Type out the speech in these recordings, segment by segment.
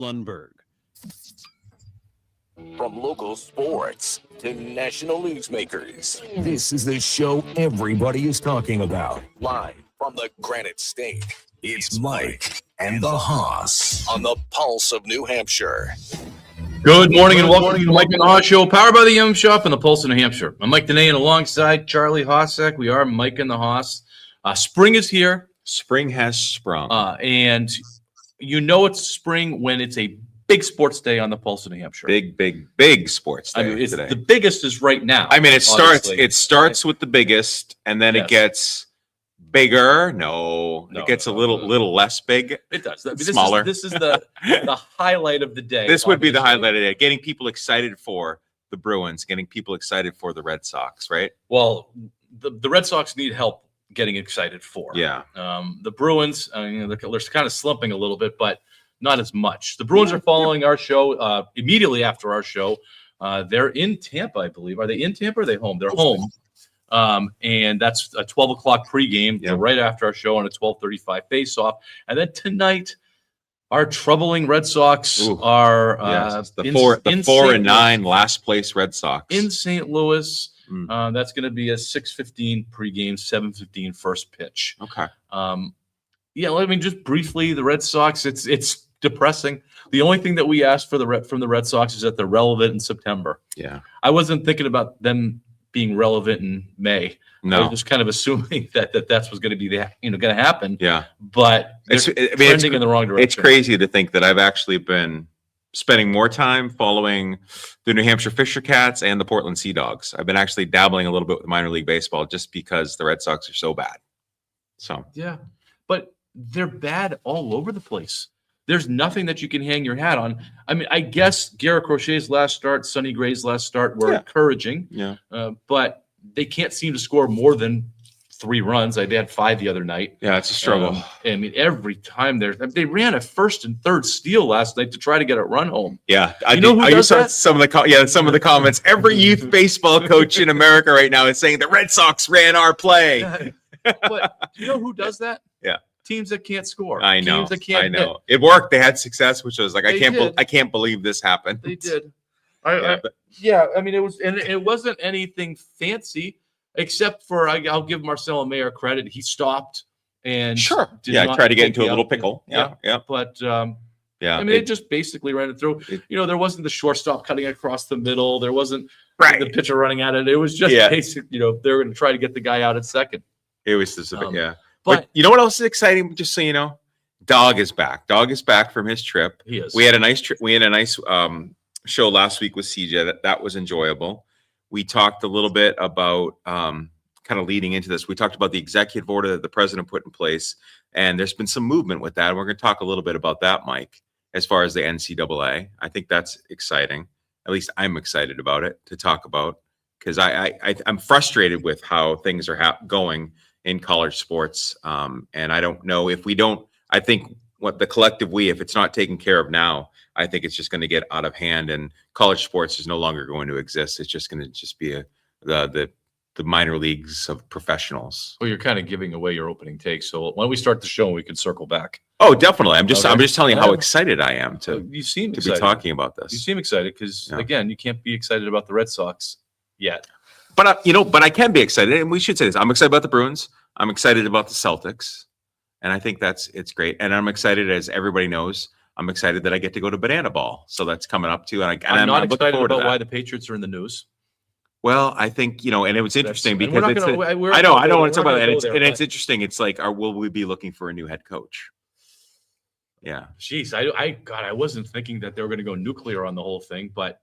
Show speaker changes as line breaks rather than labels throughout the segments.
Lundberg.
From local sports to national newsmakers, this is the show everybody is talking about. Live from the Granite State, it's Mike and the Hoss on the Pulse of New Hampshire.
Good morning and welcome to the Mike and the Hoss Show, powered by the Yum Shop and the Pulse of New Hampshire. I'm Mike Danae, and alongside Charlie Hossack, we are Mike and the Hoss. Spring is here.
Spring has sprung.
And you know it's spring when it's a big sports day on the Pulse of New Hampshire.
Big sports day
it's
today.
The biggest is right now.
I mean,
obviously.
it starts with the biggest, and then
Yes.
it gets bigger. No, it gets a little less big.
It does.
Smaller.
This is the highlight of the day.
This would be the
obviously.
highlight of it. Getting people excited for the Bruins, getting people excited for the Red Sox, right?
Well, the Red Sox need help getting excited for.
Yeah.
The Bruins, they're kind of slumping a little bit, but not as much. The Bruins are following our show immediately after our show. They're in Tampa, I believe. Are they in Tampa or are they home? They're home. And that's a 12 o'clock pregame right after our show on a 12:35 face-off. And then tonight, our troubling Red Sox are
the 4-9 last place Red Sox
in St. Louis. That's going to be a 6:15 pregame, 7:15 first pitch.
Okay.
I mean, just briefly, the Red Sox, it's depressing. The only thing that we asked from the Red Sox is that they're relevant in September.
Yeah.
I wasn't thinking about them being relevant in May.
No.
I was just kind of assuming that that's what's going to be going to happen.
Yeah.
But it's trending in the wrong direction.
It's crazy to think that I've actually been spending more time following the New Hampshire Fisher Cats and the Portland Sea Dogs. I've been actually dabbling a little bit with minor league baseball just because the Red Sox are so bad. So
yeah, but they're bad all over the place. There's nothing that you can hang your hat on. I mean, I guess Garrett Crochet's last start, Sonny Gray's last start were encouraging. Yeah. But they can't seem to score more than 3 runs. They had 5 the other night.
Yeah, it's a struggle.
I mean, every time they ran a first and third steal last night to try to get a run home.
Yeah,
I saw
some of the comments. Every youth baseball coach in America right now is saying the Red Sox ran our play.
But do you know who does that?
Yeah.
Teams that can't score.
I know.
Teams that can't
I know.
hit.
It worked. They had success, which was like I
They
can't believe this happened.
They did.
I
mean, it wasn't anything fancy, except for I'll give Marcelo Mayer credit. He stopped and
tried to get into a little pickle. Yeah.
But I mean, they just basically ran it through. There wasn't the shortstop cutting across the middle. There wasn't the pitcher running at it. It was just basic. They were going to try to get the guy out at second.
It was just But you know what else is exciting? Just so you know, Dog is back. Dog is back from his trip.
He is.
We had a nice trip. We had a nice show last week with CJ. That was enjoyable. We talked a little bit about kind of leading into this. We talked about the executive order that the president put in place, and there's been some movement with that. And we're going to talk a little bit about that, Mike, as far as the NCAA. I think that's exciting. At least I'm excited about it to talk about because I'm frustrated with how things are going in college sports. And I don't know if we don't, I think what the collective if it's not taken care of now, I think it's just going to get out of hand and college sports is no longer going to exist. It's just going to be the minor leagues of professionals.
Well, you're kind of giving away your opening take. So why don't we start the show and we can circle back?
Oh, definitely. I'm just telling you how excited I am to be talking about this.
You seem excited because again, you can't be excited about the Red Sox yet.
But but I can be excited, and we should say this. I'm excited about the Bruins. I'm excited about the Celtics, and I think it's great. And I'm excited, as everybody knows, I'm excited that I get to go to Banana Ball. So that's coming up too. And
I'm not excited about why the Patriots are in the news.
Well, I think and it was interesting because I don't want to talk about that. And it's interesting. It's like, will we be looking for a new head coach? Yeah.
Jeez, I wasn't thinking that they were going to go nuclear on the whole thing, but.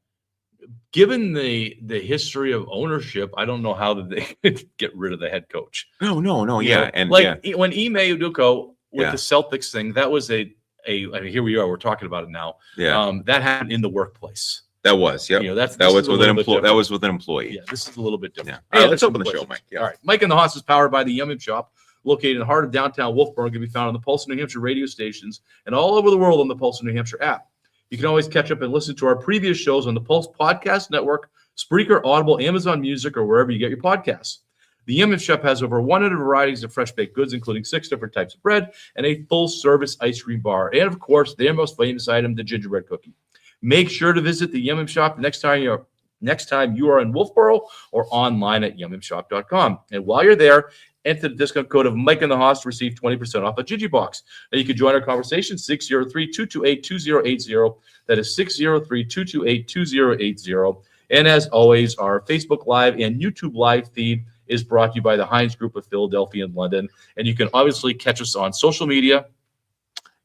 Given the history of ownership, I don't know how they could get rid of the head coach.
No, yeah. And
when Ime Udoka with the Celtics thing, that was I mean, here we are, we're talking about it now.
Yeah.
That happened in the workplace.
That was, yeah.
That was
with an employee.
Yeah, this is a little bit different.
Yeah. All right, let's open the show, Mike. Yeah.
All right. Mike and the Hoss is powered by the Yum Shop, located in the heart of downtown Wolfboro, can be found on the Pulse of New Hampshire radio stations and all over the world on the Pulse of New Hampshire app. You can always catch up and listen to our previous shows on the Pulse Podcast Network, Spreaker, Audible, Amazon Music, or wherever you get your podcasts. The Yum Yum Shop has over 100 varieties of fresh baked goods, including 6 different types of bread and a full-service ice cream bar. And, of course, their most famous item, the gingerbread cookie. Make sure to visit the Yum Yum Shop next time you are in Wolfboro or online at yummyumshop.com. And while you're there, enter the discount code of Mike in the House to receive 20% off a Gigi-Box. Now you can join our conversation, 603-228-2080. That is 603-228-2080. And as always, our Facebook Live and YouTube Live feed is brought to you by the Heinz Group of Philadelphia and London. And you can obviously catch us on social media.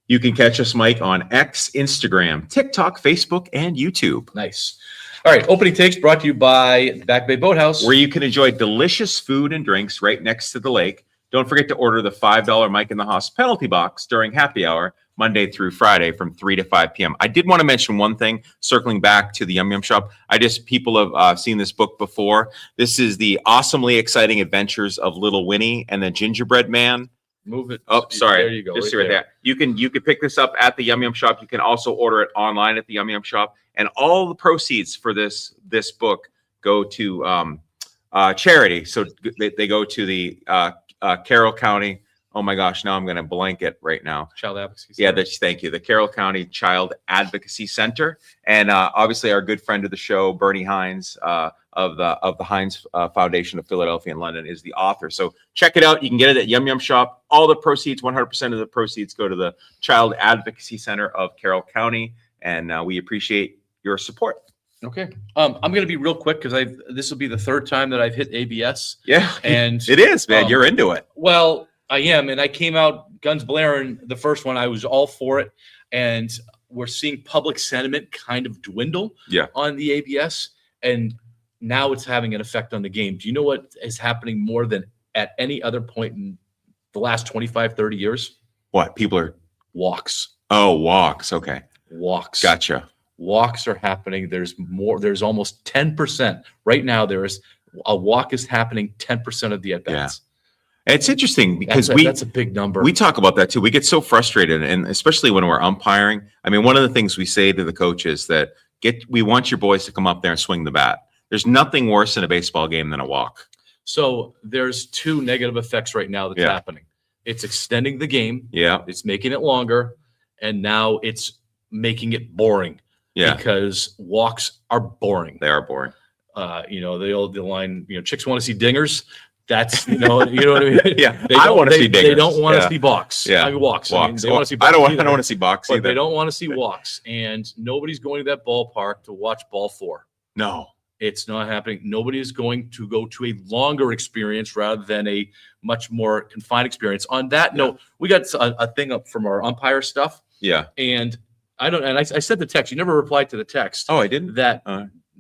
You can catch us, Mike, on X, Instagram, TikTok, Facebook, and YouTube.
Nice. All right, opening takes brought to you by Back Bay Boathouse,
where you can enjoy delicious food and drinks right next to the lake. Don't forget to order the $5 Mike in the House penalty box during happy hour, Monday through Friday from 3 to 5 p.m. I did want to mention one thing, circling back to the Yum Yum Shop. People have seen this book before. This is the awesomely exciting adventures of Little Winnie and the Gingerbread Man.
Move it.
Oh, sorry.
There you go.
Just right there. You can pick this up at the Yum Yum Shop. You can also order it online at the Yum Yum Shop. And all the proceeds for this book go to charity. So they go to the Carroll County. Oh my gosh, now I'm going to blank it right now.
Child Advocacy Center.
Yeah, thank you. The Carroll County Child Advocacy Center. And obviously our good friend of the show, Bernie Hines, of the Heinz Foundation of Philadelphia and London, is the author. So check it out. You can get it at Yum Yum Shop. All the proceeds, 100% of the proceeds go to the Child Advocacy Center of Carroll County. And we appreciate your support.
Okay. I'm going to be real quick because this will be the third time that I've hit ABS.
Yeah.
And
it is, man. You're into it.
Well, I am. And I came out guns blaring the first one. I was all for it. And we're seeing public sentiment kind of dwindle on the ABS. And now it's having an effect on the game. Do you know what is happening more than at any other point in the last 25, 30 years?
What? People are
walks.
Oh, walks. Okay.
Walks.
Gotcha.
Walks are happening. There's almost 10%. Right now, a walk is happening 10% of the at-bats.
Yeah. It's interesting because
that's a big number.
We talk about that too. We get so frustrated, and especially when we're umpiring. I mean, one of the things we say to the coaches that we want your boys to come up there and swing the bat. There's nothing worse in a baseball game than a walk.
So there's 2 negative effects right now that's happening. It's extending the game.
Yeah.
It's making it longer, and now it's making it boring.
Yeah.
Because walks are boring.
They are boring.
The line, chicks want to see dingers. That's, you know what I mean?
Yeah. I want to see dingers.
They don't want to see balks.
Yeah.
I mean, walks.
Walks.
I mean, they want to see balks.
I don't want to see balks either.
They don't want to see walks. And nobody's going to that ballpark to watch ball 4.
No.
It's not happening. Nobody is going to go to a longer experience rather than a much more confined experience. On that note, we got a thing up from our umpire stuff.
Yeah.
And I said the text. You never replied to the text.
Oh, I didn't.
That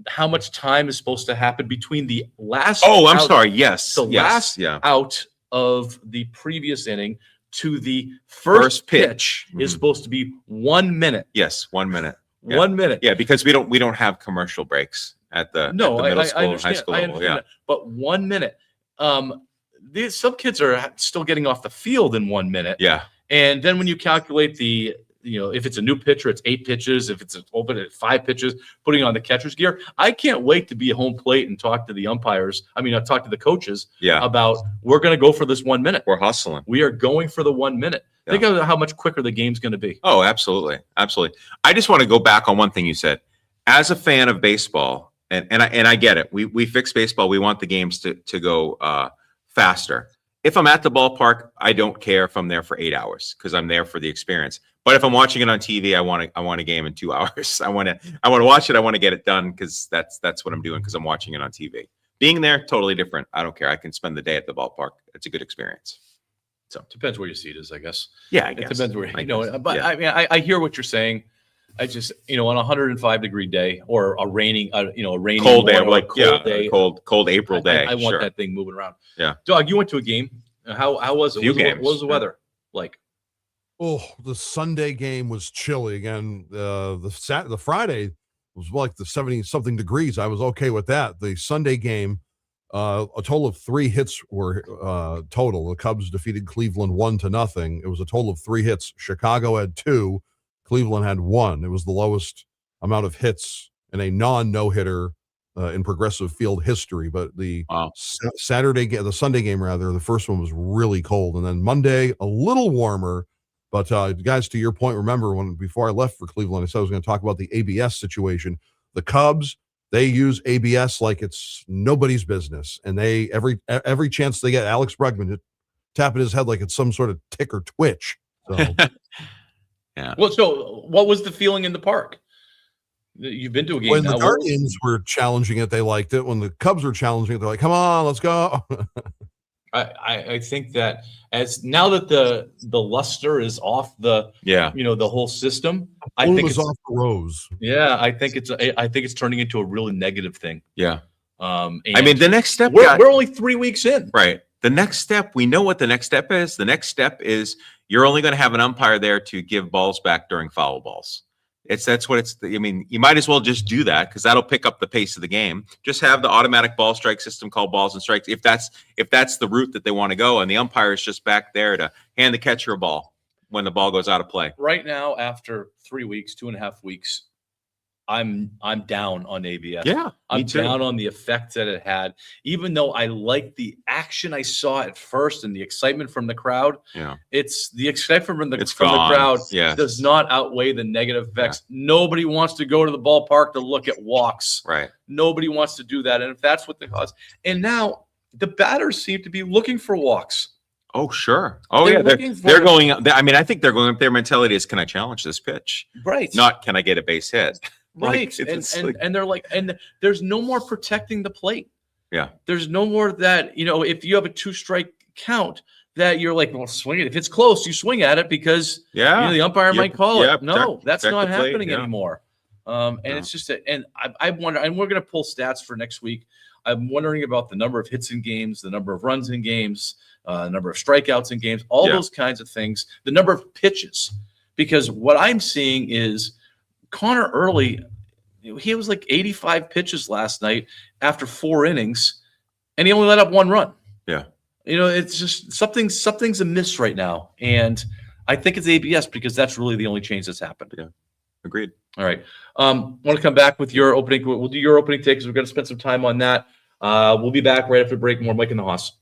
how much time is supposed to happen between the last?
Oh, I'm sorry. Yes,
the last out of the previous inning to the first pitch is supposed to be 1 minute.
Yes, 1 minute. Yeah.
1 minute.
Yeah, because we don't have commercial breaks at the middle school and high school level. Yeah,
but 1 minute. Some kids are still getting off the field in 1 minute.
Yeah,
and then when you calculate if it's a new pitcher, it's 8 pitches. If it's open at 5 pitches, putting on the catcher's gear. I can't wait to be at home plate and talk to the umpires. Talk to the coaches about we're going to go for this 1 minute.
We're hustling.
We are going for the 1 minute. Yeah. Think of how much quicker the game's going to be.
Oh, absolutely. Absolutely. I just want to go back on one thing you said. As a fan of baseball, and I get it. We fix baseball. We want the games to go faster. If I'm at the ballpark, I don't care if I'm there for 8 hours because I'm there for the experience. But if I'm watching it on TV, I want a game in 2 hours. I want to watch it. I want to get it done because that's what I'm doing because I'm watching it on TV. Being there, totally different. I don't care. I can spend the day at the ballpark. It's a good experience. So
depends where your seat is, I guess.
Yeah, I guess.
It depends where But yeah. I hear what you're saying. I just on a 105-degree day or a rainy
cold day, cold April day.
I want that thing moving around.
Yeah,
Dog, you went to a game. How was it? What was the weather like?
Oh, the Sunday game was chilly again. The Friday was like the 70-something degrees. I was okay with that. The Sunday game, a total of 3 hits were total. The Cubs defeated Cleveland 1-0. It was a total of 3 hits. Chicago had 2. Cleveland had 1. It was the lowest amount of hits in a no-hitter in Progressive Field history. But the
Wow.
Saturday game, the Sunday game rather, the first one was really cold, and then Monday a little warmer. But guys, to your point, remember before I left for Cleveland, I said I was going to talk about the ABS situation. The Cubs, they use ABS like it's nobody's business, and they every chance they get, Alex Bregman tapping his head like it's some sort of tick or twitch. So.
Well, so what was the feeling in the park? You've been to a game
When
now.
the Guardians were challenging it, they liked it. When the Cubs were challenging it, they're like, "Come on, let's go."
I think that as now that the luster is off the the whole system, I think it's
off the rose.
Yeah, I think it's turning into a really negative thing.
Yeah.
I
mean, the next step.
We're only 3 weeks in.
Right. The next step, we know what the next step is. The next step is you're only going to have an umpire there to give balls back during foul balls. That's what it's. I mean, you might as well just do that because that'll pick up the pace of the game. Just have the automatic ball strike system call balls and strikes if that's the route that they want to go, and the umpire is just back there to hand the catcher a ball when the ball goes out of play.
Right now, after 3 weeks, 2.5 weeks, I'm down on ABS.
Yeah,
I'm down on the effect that it had. Even though I like the action I saw at first and the excitement from the crowd, it's the excitement from the crowd does not outweigh the negative effects. Yeah. Nobody wants to go to the ballpark to look at walks.
Right.
Nobody wants to do that, and if that's what they cause, and now the batters seem to be looking for walks.
Oh, sure. Oh, they're going. I mean, I think they're going. Their mentality is, can I challenge this pitch?
Right.
Not can I get a base hit.
Right. And they're like, and there's no more protecting the plate.
Yeah.
There's no more that, if you have a 2-strike count that you're like, well, swing it. If it's close, you swing at it because the umpire might call it. No, that's not happening anymore. And it's just and I wonder, and we're going to pull stats for next week. I'm wondering about the number of hits in games, the number of runs in games, the number of strikeouts in games, all those kinds of things, the number of pitches, because what I'm seeing is Connor Early, he was like 85 pitches last night after 4 innings, and he only let up 1 run.
Yeah.
It's just something's amiss right now. And I think it's ABS because that's really the only change that's happened.
Yeah. Agreed.
All right. Want to come back with your opening. We'll do your opening take because we're going to spend some time on that. We'll be back right after the break. More Mike and the Hoss.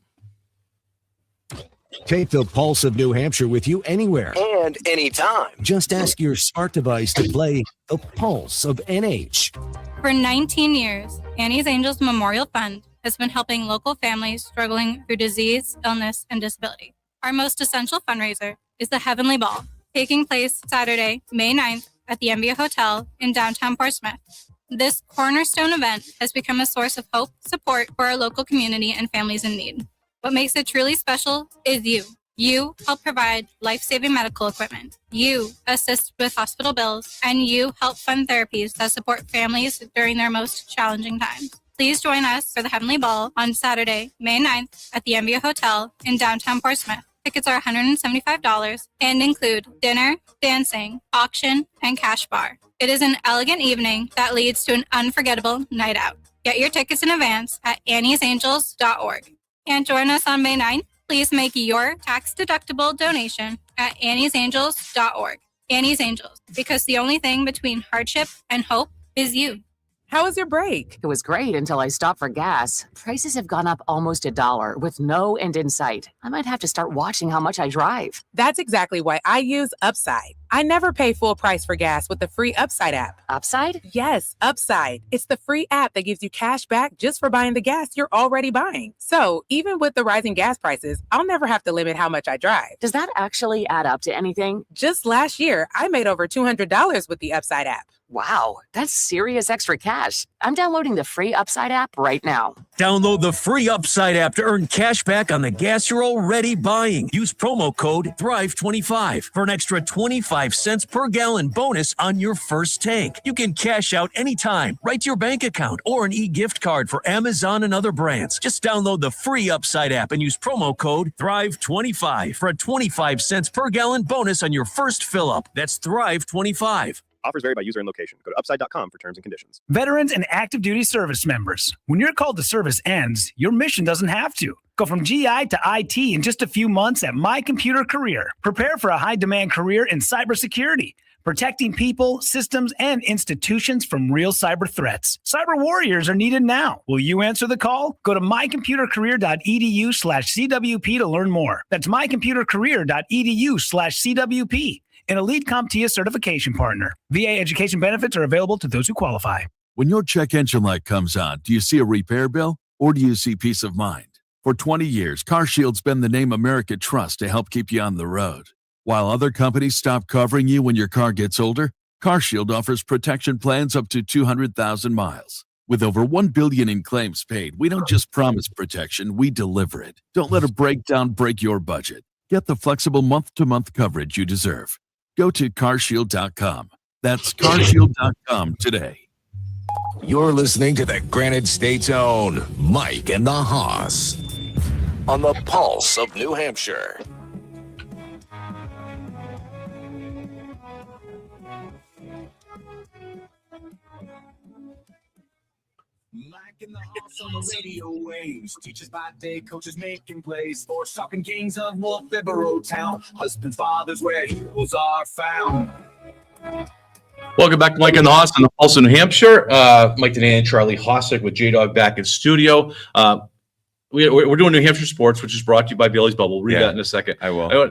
Take the pulse of New Hampshire with you anywhere
and anytime.
Just ask your smart device to play the pulse of NH.
For 19 years, Annie's Angels Memorial Fund has been helping local families struggling through disease, illness, and disability. Our most essential fundraiser is the Heavenly Ball, taking place Saturday, May 9th at the MBA Hotel in downtown Portsmouth. This cornerstone event has become a source of hope, support for our local community and families in need. What makes it truly special is you. You help provide life-saving medical equipment. You assist with hospital bills, and you help fund therapies that support families during their most challenging times. Please join us for the Heavenly Ball on Saturday, May 9th at the MBA Hotel in downtown Portsmouth. Tickets are $175 and include dinner, dancing, auction, and cash bar. It is an elegant evening that leads to an unforgettable night out. Get your tickets in advance at anniesangels.org. And join us on May 9th. Please make your tax-deductible donation at anniesangels.org. Annie's Angels, because the only thing between hardship and hope is you.
How was your break?
It was great until I stopped for gas. Prices have gone up almost $1 with no end in sight. I might have to start watching how much I drive.
That's exactly why I use Upside. I never pay full price for gas with the free Upside app.
Upside?
Yes, Upside. It's the free app that gives you cash back just for buying the gas you're already buying. So even with the rising gas prices, I'll never have to limit how much I drive.
Does that actually add up to anything?
Just last year, I made over $200 with the Upside app.
Wow, that's serious extra cash. I'm downloading the free Upside app right now.
Download the free Upside app to earn cash back on the gas you're already buying. Use promo code THRIVE25 for an extra 25 cents per gallon bonus on your first tank. You can cash out anytime, right to your bank account, or an e-gift card for Amazon and other brands. Just download the free Upside app and use promo code THRIVE25 for a 25 cents per gallon bonus on your first fill-up. That's THRIVE25.
Offers vary by user and location. Go to upside.com for terms and conditions.
Veterans and active duty service members. When your call to service ends, your mission doesn't have to. Go from GI to IT in just a few months at My Computer Career. Prepare for a high-demand career in cybersecurity. protecting people, systems, and institutions from real cyber threats. Cyber warriors are needed now. Will you answer the call? Go to mycomputercareer.edu/CWP to learn more. That's mycomputercareer.edu/CWP. An Elite CompTIA certification partner. VA education benefits are available to those who qualify.
When your check engine light comes on, do you see a repair bill or do you see peace of mind? For 20 years, CarShield's been the name America trusts to help keep you on the road. While other companies stop covering you when your car gets older, CarShield offers protection plans up to 200,000 miles. With over $1 billion in claims paid, we don't just promise protection, we deliver it. Don't let a breakdown break your budget. Get the flexible month-to-month coverage you deserve. Go to carshield.com. That's carshield.com today.
You're listening to the Granite State's own Mike and the Hoss on the Pulse of New Hampshire.
Mike and the Hoss on the radio waves. Teachers by day, coaches making plays. Sports talking kings of Wolf Liberal Town. Husbands, fathers, where heroes are found.
Welcome back to Mike and the Hoss on the Pulse of New Hampshire. Mike Denay and Charlie Hossick with J-Dog back in studio. We're doing New Hampshire sports, which is brought to you by Bailey's Bubble. Read that in a second.
I will.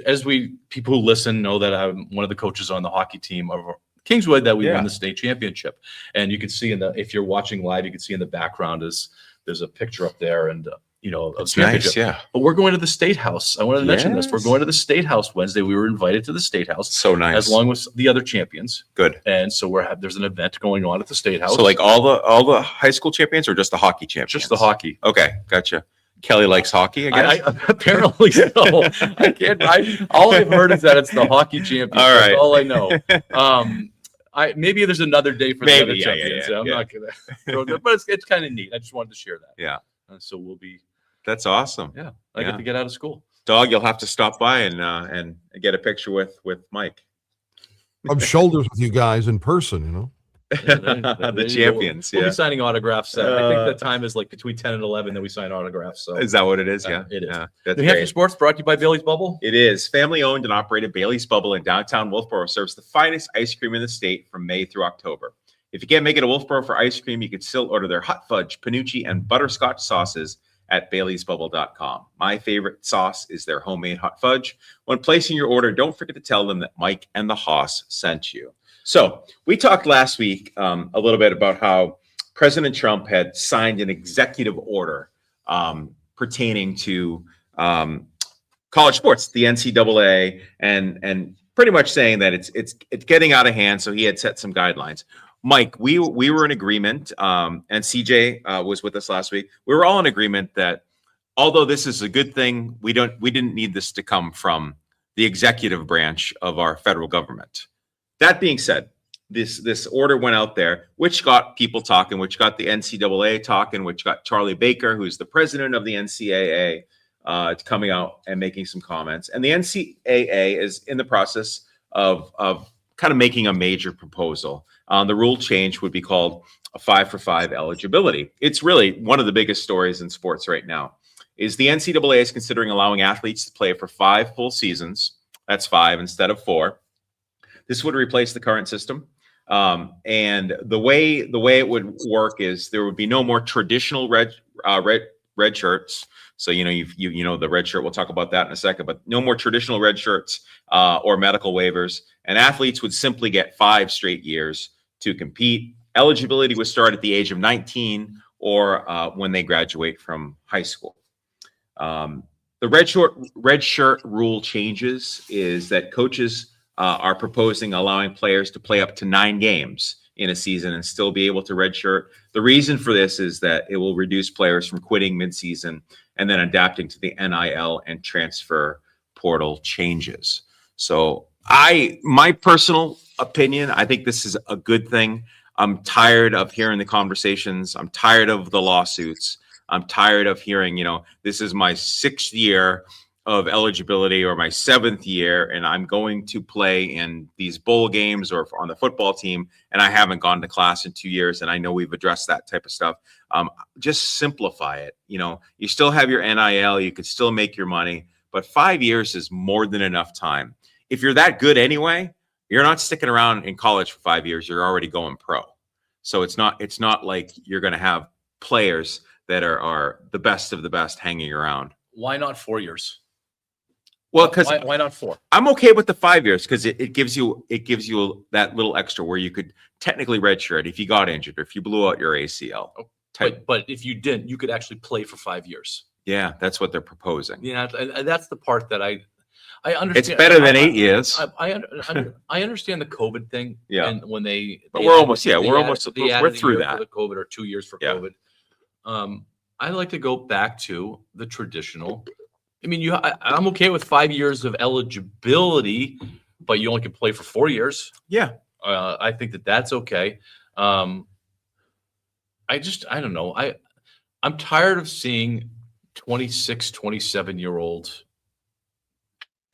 As people who listen know that I'm one of the coaches on the hockey team of Kingswood that we won the state championship. And you can see if you're watching live, you can see in the background there's a picture up there and
it's nice, yeah.
But we're going to the State House. I wanted to mention this. We're going to the State House Wednesday. We were invited to the State House.
So nice.
As long as the other champions.
Good.
And so there's an event going on at the State House.
So like all the high school champions or just the hockey champions?
Just the hockey.
Okay, gotcha. Kelly likes hockey, I guess.
Apparently so. I can't. All I've heard is that it's the hockey champions.
All right.
That's all I know. Maybe there's another day for the other champions. I'm not gonna throw it, but it's kind of neat. I just wanted to share that.
Yeah.
So we'll be.
That's awesome.
Yeah, I get to get out of school.
Dog, you'll have to stop by and get a picture with Mike.
Rub shoulders with you guys in person,
The champions.
We'll be signing autographs. I think the time is like between 10 and 11 that we sign autographs. So
is that what it is? Yeah,
it is.
Yeah, that's
New Hampshire
great.
Sports brought to you by Bailey's Bubble.
It is. Family owned and operated Bailey's Bubble in downtown Wolfboro serves the finest ice cream in the state from May through October. If you can't make it to Wolfboro for ice cream, you can still order their hot fudge, panucci, and butterscotch sauces at baileysbubble.com. My favorite sauce is their homemade hot fudge. When placing your order, don't forget to tell them that Mike and the Hoss sent you. So we talked last week a little bit about how President Trump had signed an executive order pertaining to college sports, the NCAA, and pretty much saying that it's getting out of hand. So he had set some guidelines. Mike, we were in agreement, and CJ was with us last week. We were all in agreement that although this is a good thing, we didn't need this to come from the executive branch of our federal government. That being said, this order went out there, which got people talking, which got the NCAA talking, which got Charlie Baker, who's the president of the NCAA, coming out and making some comments. And the NCAA is in the process of kind of making a major proposal. The rule change would be called a 5-for-5 eligibility. It's really one of the biggest stories in sports right now. Is the NCAA is considering allowing athletes to play for 5 full seasons. That's 5 instead of 4. This would replace the current system. And the way it would work is there would be no more traditional red shirts. So you know the red shirt. We'll talk about that in a second. But no more traditional red shirts or medical waivers. And athletes would simply get 5 straight years to compete. Eligibility would start at the age of 19 or when they graduate from high school. The red shirt rule changes is that coaches are proposing allowing players to play up to 9 games in a season and still be able to redshirt. The reason for this is that it will reduce players from quitting midseason and then adapting to the NIL and transfer portal changes. So my personal opinion, I think this is a good thing. I'm tired of hearing the conversations. I'm tired of the lawsuits. I'm tired of hearing, this is my 6th year of eligibility or my 7th year, and I'm going to play in these bowl games or on the football team, and I haven't gone to class in 2 years. And I know we've addressed that type of stuff. Just simplify it. You still have your NIL, you could still make your money, but 5 years is more than enough time. If you're that good anyway, you're not sticking around in college for 5 years. You're already going pro. So it's not like you're going to have players that are the best of the best hanging around.
Why not 4 years?
Well, because
why not 4?
I'm okay with the 5 years because it gives you that little extra where you could technically redshirt if you got injured or if you blew out your ACL.
But if you didn't, you could actually play for 5 years.
Yeah, that's what they're proposing.
Yeah, and that's the part that I understand.
It's better than 8 years.
I understand the COVID thing.
Yeah.
And when
But we're almost through that.
For the COVID or 2 years for COVID. I like to go back to the traditional. I mean, I'm okay with 5 years of eligibility, but you only can play for 4 years.
Yeah.
I think that's okay. I don't know. I'm tired of seeing 26, 27-year-old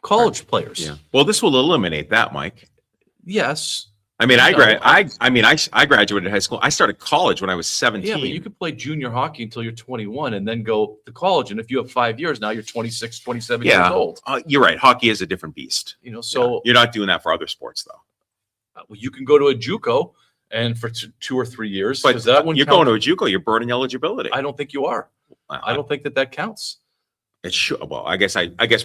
college players.
Yeah. Well, this will eliminate that, Mike.
Yes.
I mean, I
No,
graduated high school. I started college when I was 17.
Yeah, but you could play junior hockey until you're 21 and then go to college. And if you have 5 years, now you're 26, 27 years old.
You're right. Hockey is a different beast.
So
you're not doing that for other sports, though.
You can go to a JUCO and for 2 or 3 years.
But
that one
you're going to a JUCO, you're burning eligibility.
I don't think you are. I don't think that counts.
It should. Well, I guess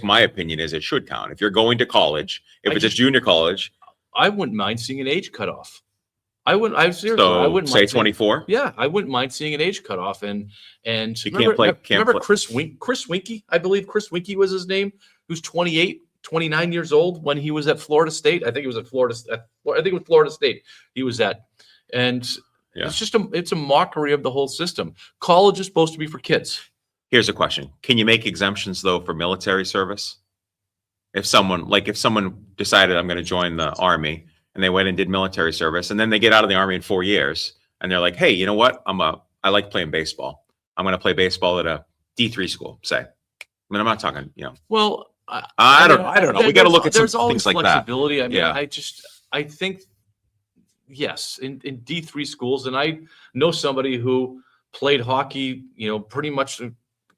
my opinion is it should count. If you're going to college, if it's a junior college,
I wouldn't mind seeing an age cutoff. I wouldn't. I seriously.
So
I wouldn't
say
mind
24.
Yeah, I wouldn't mind seeing an age cutoff. And
you
remember Chris Winkie? I believe Chris Winkie was his name. Who's 28, 29 years old when he was at Florida State. I think it was at Florida. I think it was Florida State. He was at, and it's just it's a mockery of the whole system. College is supposed to be for kids.
Here's a question: can you make exemptions though for military service? If someone decided I'm going to join the Army and they went and did military service and then they get out of the Army in 4 years and they're like, hey, you know what? I like playing baseball. I'm going to play baseball at a D3 school, say. I mean, I'm not talking,
Well,
I don't know. We got to look at some things like that.
Flexibility. I mean, I think, yes, in D3 schools, and I know somebody who played hockey, pretty much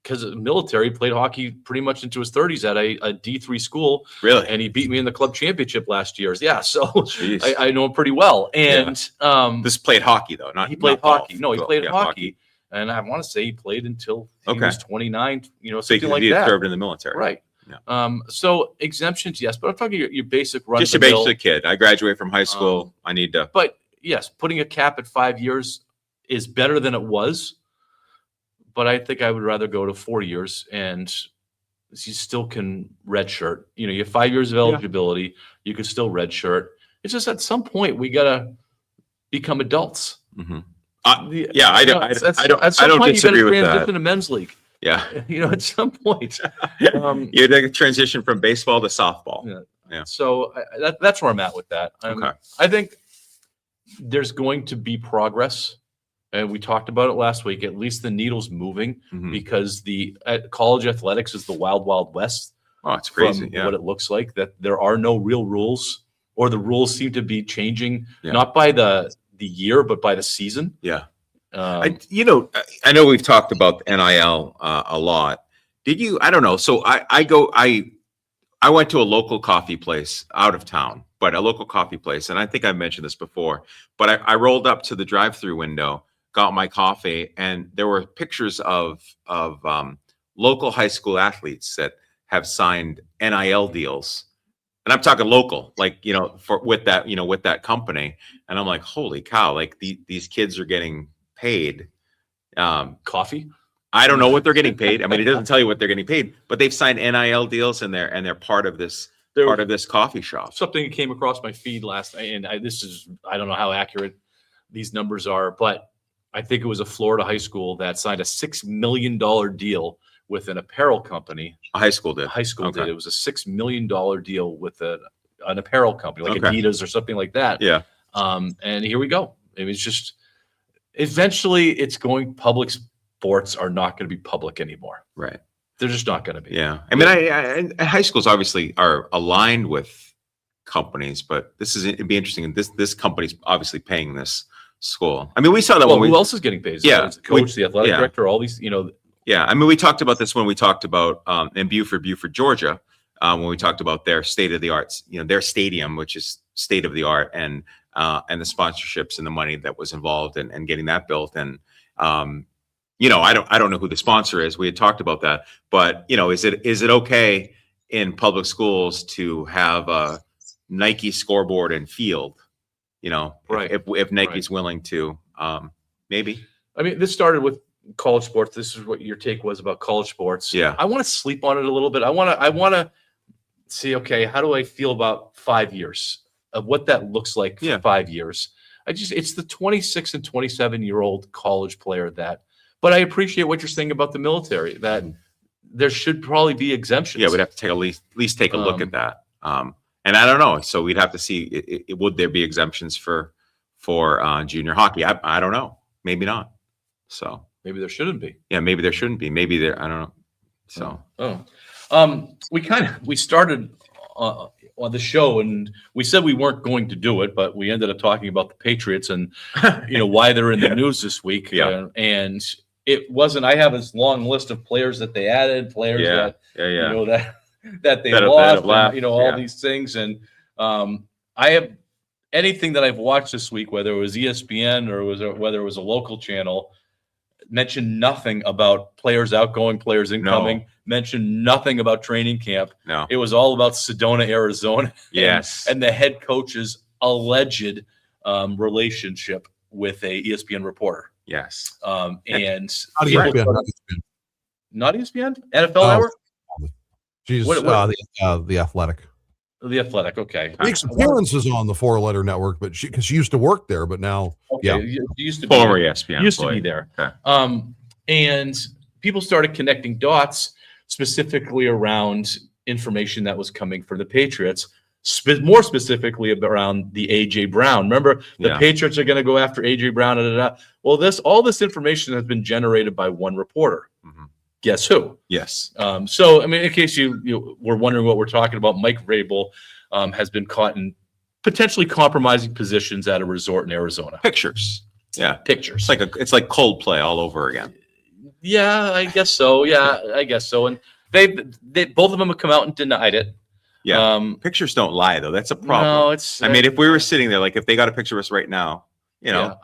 because of the military, played hockey pretty much into his 30s at a D3 school.
Really?
And he beat me in the club championship last year. Yeah. So I know him pretty well. And
this played hockey though,
he played hockey. No, he played
yeah,
hockey. And I want to say he played until he was 29, something like
he
that.
served in the military.
Right.
Yeah.
So exemptions, yes, but I'm talking your basic run.
Just a basic kid. I graduated from high school. I need to.
But yes, putting a cap at 5 years is better than it was. But I think I would rather go to 4 years, and you still can redshirt. You have 5 years of eligibility. You can still redshirt. It's just at some point we gotta become adults.
Mm-hmm. I don't disagree with that.
Transition to men's league.
Yeah,
at some point,
you had to transition from baseball to softball. Yeah.
So that's where I'm at with that.
Okay.
I think there's going to be progress. And we talked about it last week. At least the needle's moving because the college athletics is the wild, wild west.
Oh, it's crazy.
What it looks like, that there are no real rules, or the rules seem to be changing not by the year, but by the season.
Yeah. I know we've talked about NIL a lot. Did you? I don't know. So I went to a local coffee place out of town, but a local coffee place, and I think I mentioned this before. But I rolled up to the drive-through window, got my coffee, and there were pictures of local high school athletes that have signed NIL deals, and I'm talking local, with that company. And I'm like, holy cow! Like these kids are getting paid.
Coffee.
I don't know what they're getting paid. I mean, it doesn't tell you what they're getting paid, but they've signed NIL deals and they're part of this coffee shop.
Something came across my feed last night, and I don't know how accurate these numbers are, but I think it was a Florida high school that signed a $6 million deal with an apparel company.
A high school did.
It was a $6 million deal with an apparel company, like Adidas or something like that.
Yeah.
And here we go. It's just eventually it's going public. Sports are not going to be public anymore.
Right.
They're just not going to be.
Yeah. I mean, high schools obviously are aligned with companies, but it'd be interesting. This company's obviously paying this school. I mean, we saw that
who else is getting paid?
Yeah.
The coach, the athletic director, all these,
Yeah. I mean, we talked about this when we talked about in Buford, Georgia. when we talked about their state of the arts, their stadium, which is state of the art, and the sponsorships and the money that was involved and getting that built. And I don't know who the sponsor is. We had talked about that, but is it okay in public schools to have a Nike scoreboard and field?
Right.
If Nike's willing to, maybe.
I mean, this started with college sports. This is what your take was about college sports.
Yeah.
I want to sleep on it a little bit. I want to see, okay, how do I feel about 5 years of what that looks like for 5 years? It's the 26 and 27-year-old college player but I appreciate what you're saying about the military, that there should probably be exemptions.
Yeah, we'd have to take at least take a look at that. And I don't know. So we'd have to see, would there be exemptions for junior hockey? I don't know. Maybe not. So
maybe there shouldn't be.
Yeah, maybe there shouldn't be. Maybe there. I don't know. So
we started on the show, and we said we weren't going to do it, but we ended up talking about the Patriots and why they're in the news this week.
Yeah.
And it wasn't. I have this long list of players that they added, players that they lost, and, all these things. And I have anything that I've watched this week, whether it was ESPN or whether it was a local channel, mentioned nothing about players outgoing, players incoming. Mentioned nothing about training camp.
No,
it was all about Sedona, Arizona.
Yes,
and the head coach's alleged relationship with a ESPN reporter.
Yes,
and
not
ESPN, NFL Hour.
Jesus, the Athletic.
The Athletic, okay.
Makes appearances on the 4-letter network, but because she used to work there, but now,
used to
former
be
ESPN,
used to be there.
Okay.
And people started connecting dots specifically around information that was coming for the Patriots, more specifically around the AJ Brown. Remember, the Patriots are going to go after AJ Brown. Well, all this information has been generated by one reporter.
Mm-hmm.
Guess who?
Yes.
So, I mean, in case you were wondering what we're talking about, Mike Vrabel has been caught in potentially compromising positions at a resort in Arizona.
Pictures. Yeah.
Pictures.
It's like Coldplay all over again.
Yeah, I guess so. Yeah, I guess so. And they both of them have come out and denied it.
Yeah. Pictures don't lie, though. That's a problem.
No, it's.
I mean, if we were sitting there, like if they got a picture of us right now,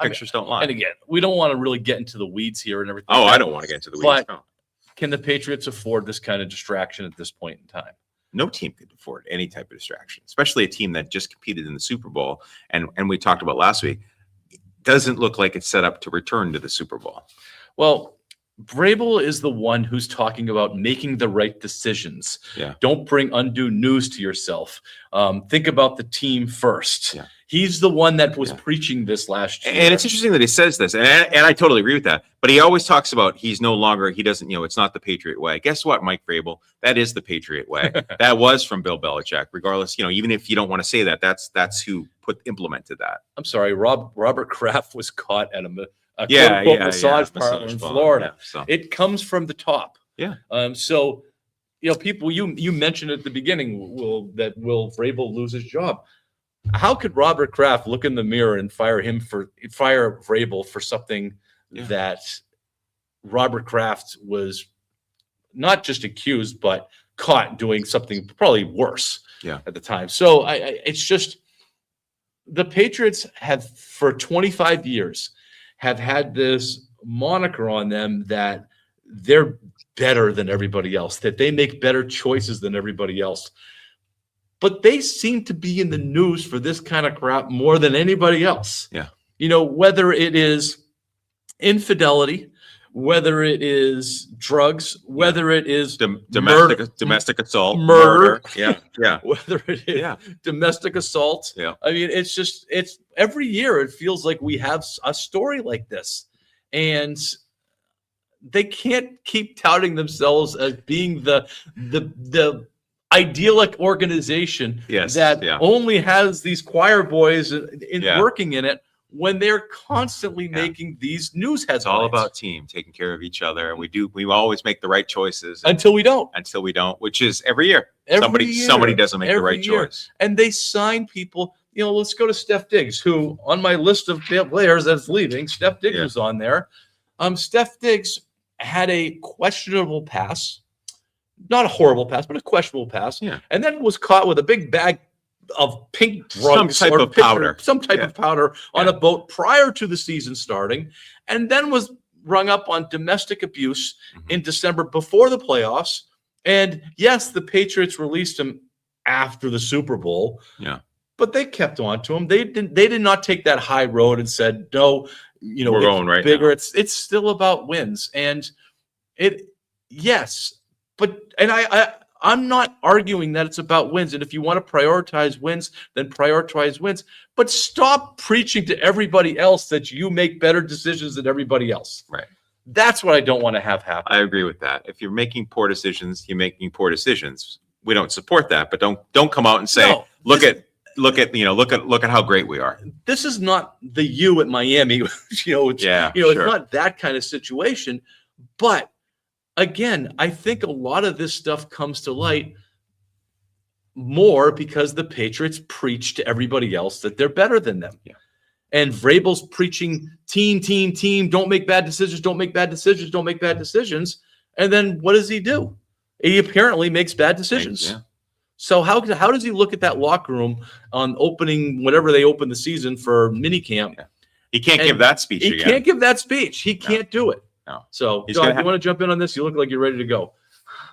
pictures don't lie.
And again, we don't want to really get into the weeds here and everything.
Oh, I don't want to get into the weeds.
But can the Patriots afford this kind of distraction at this point in time?
No team could afford any type of distraction, especially a team that just competed in the Super Bowl. And we talked about last week, it doesn't look like it's set up to return to the Super Bowl.
Well, Vrabel is the one who's talking about making the right decisions.
Yeah.
Don't bring undue news to yourself. Think about the team first.
Yeah.
He's the one that was preaching this last year.
And it's interesting that he says this, and I totally agree with that. But he always talks about he doesn't, it's not the Patriot way. Guess what, Mike Vrabel? That is the Patriot way. That was from Bill Belichick. Regardless, even if you don't want to say that, that's who implemented that.
I'm sorry, Robert Kraft was caught at a massage parlor in Florida.
So.
It comes from the top.
Yeah.
So, people, you mentioned at the beginning, will Vrabel lose his job? How could Robert Kraft look in the mirror and fire Vrabel for something that Robert Kraft was not just accused, but caught doing something probably worse at the time? So it's just the Patriots have for 25 years have had this moniker on them that they're better than everybody else, that they make better choices than everybody else. But they seem to be in the news for this kind of crap more than anybody else.
Yeah.
Whether it is infidelity, whether it is drugs, whether it is
domestic assault,
murder.
Yeah.
Whether it is domestic assault.
Yeah.
I mean, it's every year it feels like we have a story like this. And they can't keep touting themselves as being the idyllic organization that only has these choir boys working in it when they're constantly making these news headlines.
It's all about team, taking care of each other. And we always make the right choices.
Until we don't,
which is every year. Somebody doesn't make the right choice.
And they sign people. Let's go to Steph Diggs, who on my list of players that's leaving, Steph Diggs was on there. Steph Diggs had a questionable pass not a horrible pass, but a questionable pass.
Yeah.
And then was caught with a big bag of pink drugs,
Some type of powder.
some type of powder on a boat prior to the season starting, and then was rung up on domestic abuse in December before the playoffs. And yes, the Patriots released him after the Super Bowl.
Yeah.
But they kept on to him. They did not take that high road and said, no,
We're going right
bigger.
now.
It's still about wins. And I'm not arguing that it's about wins. And if you want to prioritize wins, then prioritize wins. But stop preaching to everybody else that you make better decisions than everybody else.
Right.
That's what I don't want to have happen.
I agree with that. If you're making poor decisions, you're making poor decisions. We don't support that, but don't come out and say,
No,
look at how great we are.
This is not the U at Miami. It's not that kind of situation. But again, I think a lot of this stuff comes to light more because the Patriots preach to everybody else that they're better than them.
Yeah.
And Vrabel's preaching team, don't make bad decisions, don't make bad decisions, don't make bad decisions. And then what does he do? He apparently makes bad decisions.
Yeah.
So how does he look at that locker room on opening, whenever they open the season for minicamp?
Yeah. He can't give that speech
He
again.
can't give that speech. He can't do it.
No.
So,
He's
Doug,
gonna
you want to jump in on this? You look like you're ready to go.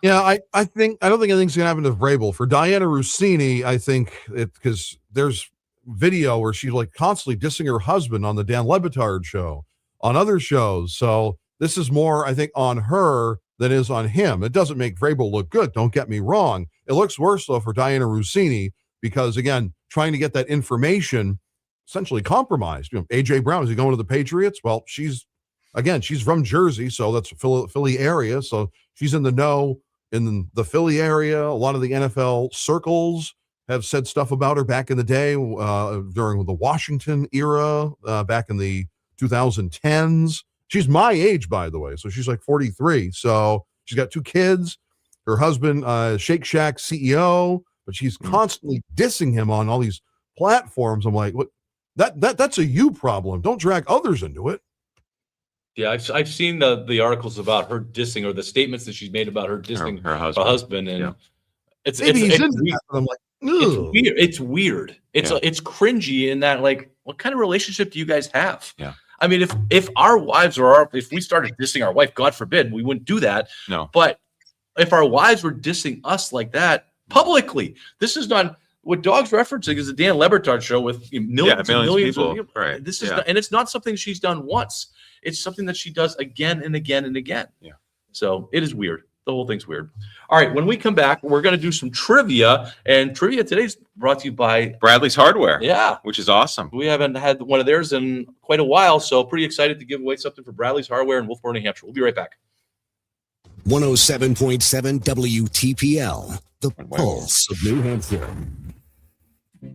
Yeah, I don't think anything's gonna happen to Vrabel. For Diana Rossini, I think because there's video where she's like constantly dissing her husband on the Dan Le Batard show, on other shows. So this is more, I think, on her than is on him. It doesn't make Vrabel look good. Don't get me wrong. It looks worse though for Diana Rossini because again, trying to get that information essentially compromised. AJ Brown, is he going to the Patriots? Well, she's from Jersey, so that's Philly area. So she's in the know in the Philly area. A lot of the NFL circles have said stuff about her back in the day during the Washington era, back in the 2010s. She's my age, by the way. So she's like 43. So she's got 2 kids. Her husband, Shake Shack CEO, but she's constantly dissing him on all these platforms. I'm like, what? That's a you problem. Don't drag others into it.
Yeah, I've seen the articles about her dissing, or the statements that she's made about her dissing
her
husband, and
Yeah.
it's
Maybe he's
it's
into that, but I'm like, ugh.
It's weird. It's cringy in that, like, what kind of relationship do you guys have?
Yeah.
I mean, if our wives if we started dissing our wife, God forbid, we wouldn't do that.
No.
But if our wives were dissing us like that publicly, this is not what Dog's referencing is the Dan Le Batard show with millions and millions of people.
Right.
This is not, and it's not something she's done once. It's something that she does again and again and again.
Yeah.
So it is weird. The whole thing's weird. All right. When we come back, we're going to do some trivia, and trivia today's brought to you by
Bradley's Hardware.
Yeah.
Which is awesome.
We haven't had one of theirs in quite a while, so pretty excited to give away something for Bradley's Hardware in Wolfboro, New Hampshire. We'll be right back.
107.7 WTPL, the pulse of New Hampshire.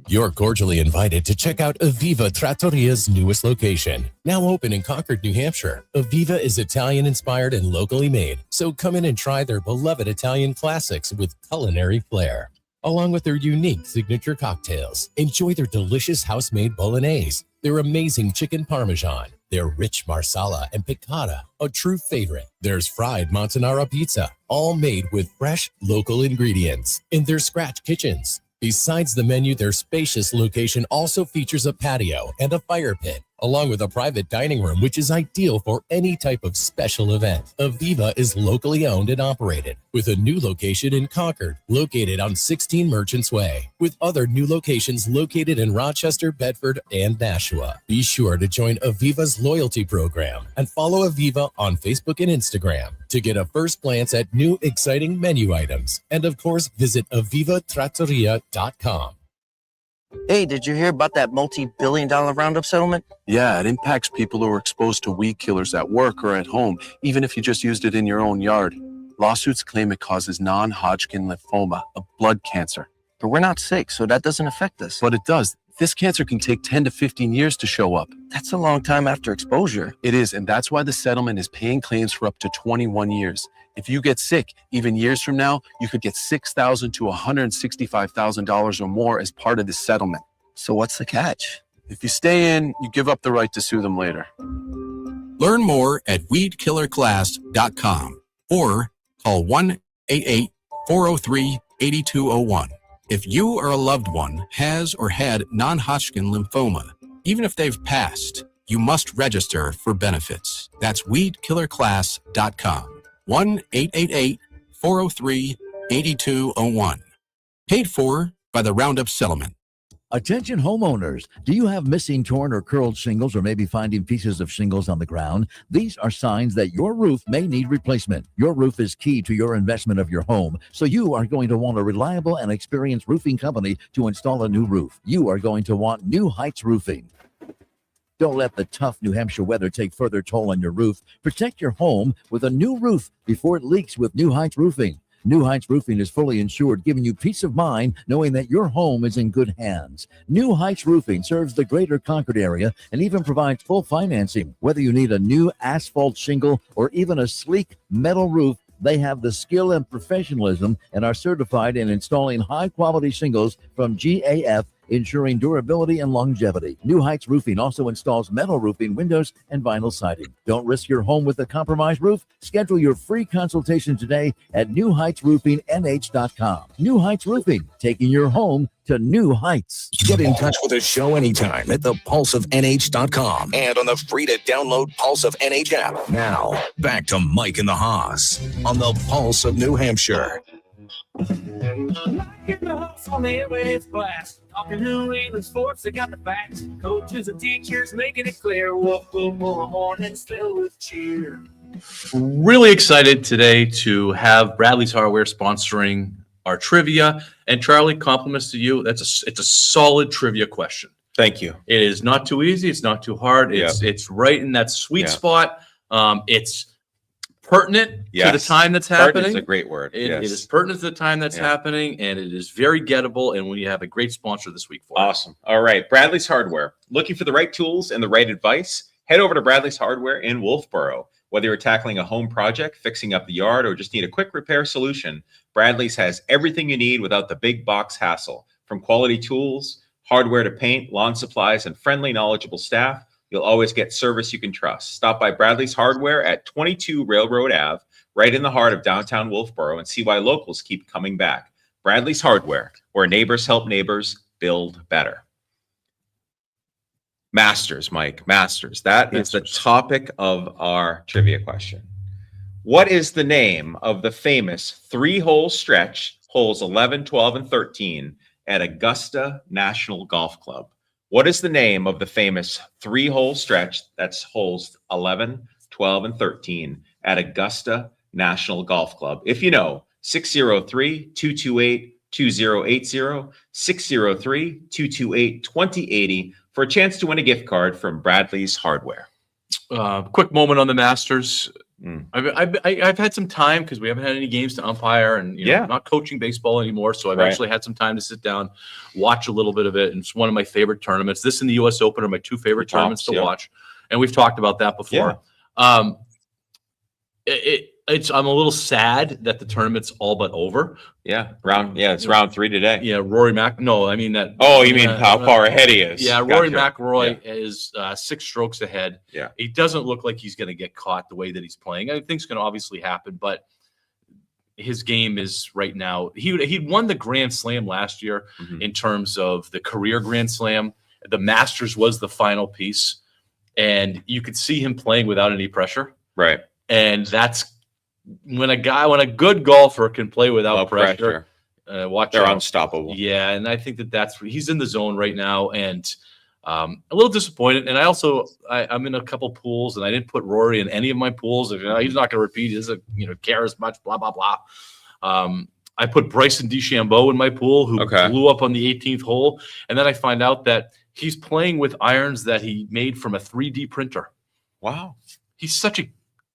You're cordially invited to check out Aviva Trattoria's newest location. Now open in Concord, New Hampshire, Aviva is Italian-inspired and locally made, so come in and try their beloved Italian classics with culinary flair. Along with their unique signature cocktails, enjoy their delicious house-made bolognese, their amazing chicken parmesan, their rich marsala and piccata, a true favorite. There's fried Montanara pizza, all made with fresh, local ingredients, in their scratch kitchens. Besides the menu, their spacious location also features a patio and a fire pit, along with a private dining room, which is ideal for any type of special event. Aviva is locally owned and operated, with a new location in Concord, located on 16 Merchants Way, with other new locations located in Rochester, Bedford, and Nashua. Be sure to join Aviva's loyalty program and follow Aviva on Facebook and Instagram to get a first glance at new exciting menu items. And of course, visit avivatrattoria.com.
Hey, did you hear about that multi-billion-dollar Roundup settlement?
Yeah, it impacts people who are exposed to weed killers at work or at home, even if you just used it in your own yard. Lawsuits claim it causes non-Hodgkin lymphoma, a blood cancer.
But we're not sick, so that doesn't affect us.
But it does. This cancer can take 10 to 15 years to show up.
That's a long time after exposure.
It is, and that's why the settlement is paying claims for up to 21 years. If you get sick, even years from now, you could get $6,000 to $165,000 or more as part of this settlement.
So what's the catch?
If you stay in, you give up the right to sue them later.
Learn more at weedkillerclass.com or call 1-88 403-8201. If you or a loved one has or had non-Hodgkin lymphoma, even if they've passed, you must register for benefits. That's weedkillerclass.com. 1-888-403-8201. Paid for by the Roundup Settlement.
Attention homeowners, do you have missing, torn, or curled shingles, or maybe finding pieces of shingles on the ground? These are signs that your roof may need replacement. Your roof is key to your investment of your home, so you are going to want a reliable and experienced roofing company to install a new roof. You are going to want New Heights Roofing. Don't let the tough New Hampshire weather take further toll on your roof. Protect your home with a new roof before it leaks with New Heights Roofing. New Heights Roofing is fully insured, giving you peace of mind knowing that your home is in good hands. New Heights Roofing serves the greater Concord area and even provides full financing. Whether you need a new asphalt shingle or even a sleek metal roof, they have the skill and professionalism and are certified in installing high-quality shingles from GAF, ensuring durability and longevity. New Heights Roofing also installs metal roofing, windows, and vinyl siding. Don't risk your home with a compromised roof. Schedule your free consultation today at newheightsroofingnh.com. New Heights Roofing, taking your home to new heights.
Get in touch with the show anytime at thepulseofnh.com and on the free to download Pulse of NH app. Now, back to Mike and the Haas on the Pulse of New Hampshire.
Talking New England sports, they got the facts. Coaches and teachers making it clear. Welcome mornings filled with cheer.
Really excited today to have Bradley's Hardware sponsoring our trivia. And Charlie, compliments to you. It's a solid trivia question.
Thank you.
It is not too easy. It's not too hard. It's right in that sweet spot. It's pertinent to the time that's happening.
It's a great word.
It is pertinent to the time that's happening, and it is very gettable. And we have a great sponsor this week for
Awesome. All right. Bradley's Hardware. Looking for the right tools and the right advice? Head over to Bradley's Hardware in Wolfboro. Whether you're tackling a home project, fixing up the yard, or just need a quick repair solution, Bradley's has everything you need without the big box hassle. From quality tools, hardware to paint, lawn supplies, and friendly, knowledgeable staff, you'll always get service you can trust. Stop by Bradley's Hardware at 22 Railroad Ave, right in the heart of downtown Wolfboro, and see why locals keep coming back. Bradley's Hardware, where neighbors help neighbors build better. Masters, Mike, Masters. That is the topic of our trivia question. What is the name of the famous 3-hole stretch, holes 11, 12, and 13, at Augusta National Golf Club? What is the name of the famous 3-hole stretch, that's holes 11, 12, and 13, at Augusta National Golf Club? If you know, 603-228-2080, 603-228-2080 for a chance to win a gift card from Bradley's Hardware.
Quick moment on the Masters. I've had some time because we haven't had any games to umpire, and I'm not coaching baseball anymore. So I've actually had some time to sit down, watch a little bit of it. And it's one of my favorite tournaments. This and the U.S. Open are my two favorite tournaments to watch. And we've talked about that before. I'm a little sad that the tournament's all but over.
It's round 3 today.
Rory Mac. No, I mean that.
Oh, you mean how far ahead he is?
Yeah, Rory McIlroy is 6 strokes ahead.
Yeah,
he doesn't look like he's going to get caught the way that he's playing. I think things can obviously happen, but his game is right now. He won the Grand Slam last year in terms of the career Grand Slam. The Masters was the final piece, and you could see him playing without any pressure.
Right,
and that's. When a good golfer can play without pressure, they're
unstoppable.
Yeah, and I think that's he's in the zone right now, and a little disappointed. And I'm in a couple pools, and I didn't put Rory in any of my pools. He's not going to repeat. He doesn't care as much. Blah blah blah. I put Bryson DeChambeau in my pool, who blew up on the 18th hole, and then I find out that he's playing with irons that he made from a 3D printer.
Wow,
he's such a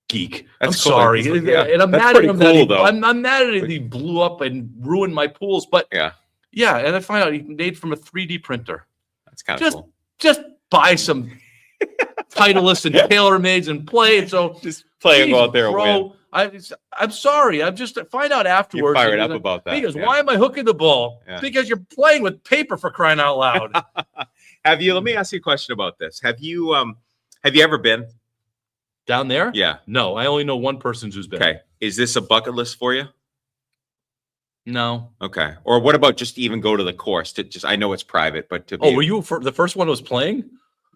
geek.
That's
I'm sorry, and I'm mad at him I'm mad at him. He blew up and ruined my pools. But and I find out he made from a 3D printer.
That's kind of cool.
Just buy some Titleist and TaylorMades and play it. So
just play and go out there and win.
I'm sorry. I'm just find out afterwards.
You're fired up about that.
He goes, "Why am I hooking the ball?" Because you're playing with paper, for crying out loud.
Have you? Let me ask you a question about this. Have you ever been
down there?
Yeah.
No, I only know one person who's been.
Okay. Is this a bucket list for you?
No.
Okay. Or what about just to even go to the course to just, I know it's private, but to be,
Oh, were you for the first one was playing?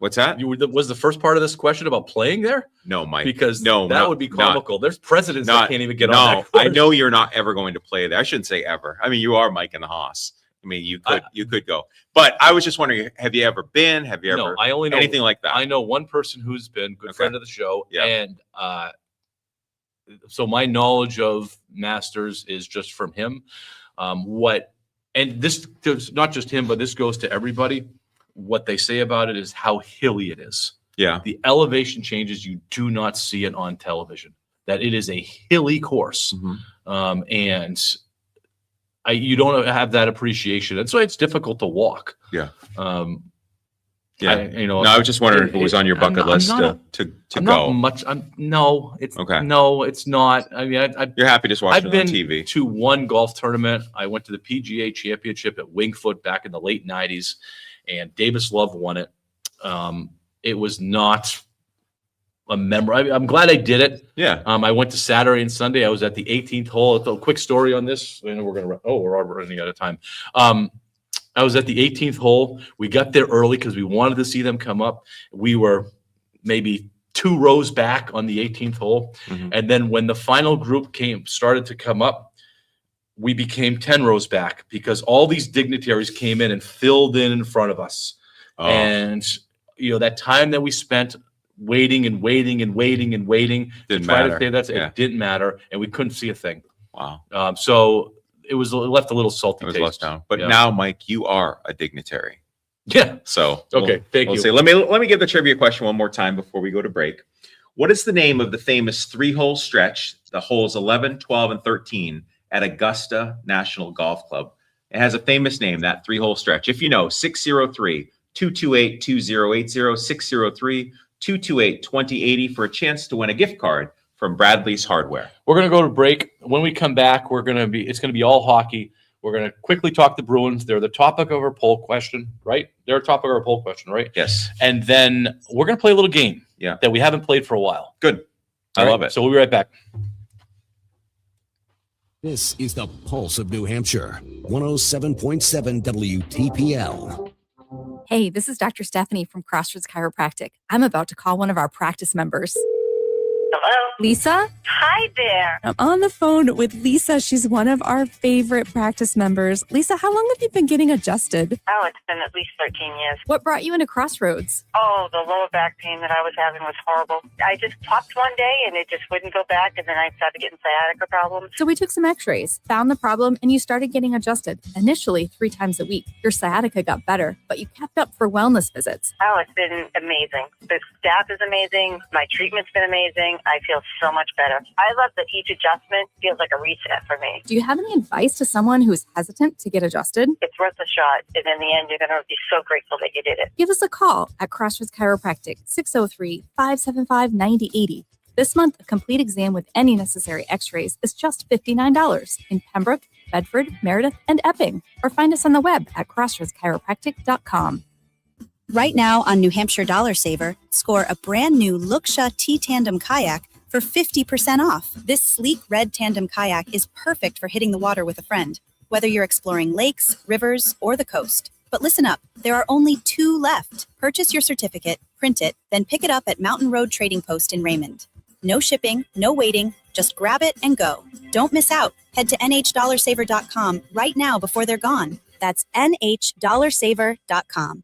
what's that?
Was the first part of this question about playing there?
No, Mike.
Because
no,
that would be comical. There's presidents that can't even get on that
I
course.
know you're not ever going to play there. I shouldn't say ever. I mean, you are Mike in the Haas. I mean, you could go. But I was just wondering, have you ever been? Have you ever
I only know
anything like that?
I know one person who's been good friend of the show.
Yeah.
And so my knowledge of Masters is just from him. And this does not just him, but this goes to everybody. What they say about it is how hilly it is.
Yeah.
The elevation changes, you do not see it on television. That it is a hilly course. And you don't have that appreciation. And so it's difficult to walk.
Yeah.
Yeah.
No, I was just wondering if it was on your bucket list to
I'm
go.
Not much. No, it's
Okay.
No, it's not. I mean,
You're happy just watching
I've
it on
been
TV.
to one golf tournament. I went to the PGA Championship at Wingfoot back in the late '90s, and Davis Love won it. It was not a memory. I'm glad I did it.
Yeah.
I went to Saturday and Sunday. I was at the 18th hole. A quick story on this. I know we're already running out of time. I was at the 18th hole. We got there early because we wanted to see them come up. We were maybe 2 rows back on the 18th hole. And then when the final group started to come up, we became 10 rows back because all these dignitaries came in and filled in front of us. And, that time that we spent waiting and waiting and waiting and waiting
Didn't
to try
matter.
to say
Yeah.
it didn't matter. And we couldn't see a thing.
Wow.
So it left a little salty
It was
taste.
less down. But
Yeah.
now, Mike, you are a dignitary.
Yeah.
So
Okay, thank you.
Say, let me give the trivia question one more time before we go to break. What is the name of the famous 3-hole stretch, the holes 11, 12, and 13 at Augusta National Golf Club? It has a famous name, that 3-hole stretch. If you know, 603-228-2080, 603-228-2080 for a chance to win a gift card from Bradley's Hardware.
We're going to go to break. When we come back, it's going to be all hockey. We're going to quickly talk the Bruins. They're the topic of our poll question, right? They're a topic of our poll question, right?
Yes.
And then we're going to play a little game that we haven't played for a while.
Good. I love it.
So we'll be right back.
This is the Pulse of New Hampshire, 107.7 WTPL.
Hey, this is Dr. Stephanie from Crossroads Chiropractic. I'm about to call one of our practice members.
Hello?
Lisa?
Hi there.
I'm on the phone with Lisa. She's one of our favorite practice members. Lisa, how long have you been getting adjusted?
Oh, it's been at least 13 years.
What brought you into Crossroads?
Oh, the lower back pain that I was having was horrible. I just popped one day and it just wouldn't go back, and then I started getting sciatica problems.
So we took some x-rays, found the problem, and you started getting adjusted. Initially 3 times a week. Your sciatica got better, but you kept up for wellness visits.
Oh, it's been amazing. The staff is amazing. My treatment's been amazing. I feel so much better. I love that each adjustment feels like a reset for me.
Do you have any advice to someone who's hesitant to get adjusted?
It's worth a shot, and in the end, you're going to be so grateful that you did it.
Give us a call at Crossroads Chiropractic, 603-575-9080. This month, a complete exam with any necessary x-rays is just $59 in Pembroke, Bedford, Meredith, and Epping. Or find us on the web at crossroadschiropractic.com.
Right now on New Hampshire Dollar Saver, score a brand new Luxia T-Tandem kayak for 50% off. This sleek red tandem kayak is perfect for hitting the water with a friend, whether you're exploring lakes, rivers, or the coast. But listen up, there are only 2 left. Purchase your certificate, print it, then pick it up at Mountain Road Trading Post in Raymond. No shipping, no waiting, just grab it and go. Don't miss out. Head to NHDollarSaver.com right now before they're gone. That's NHDollarSaver.com.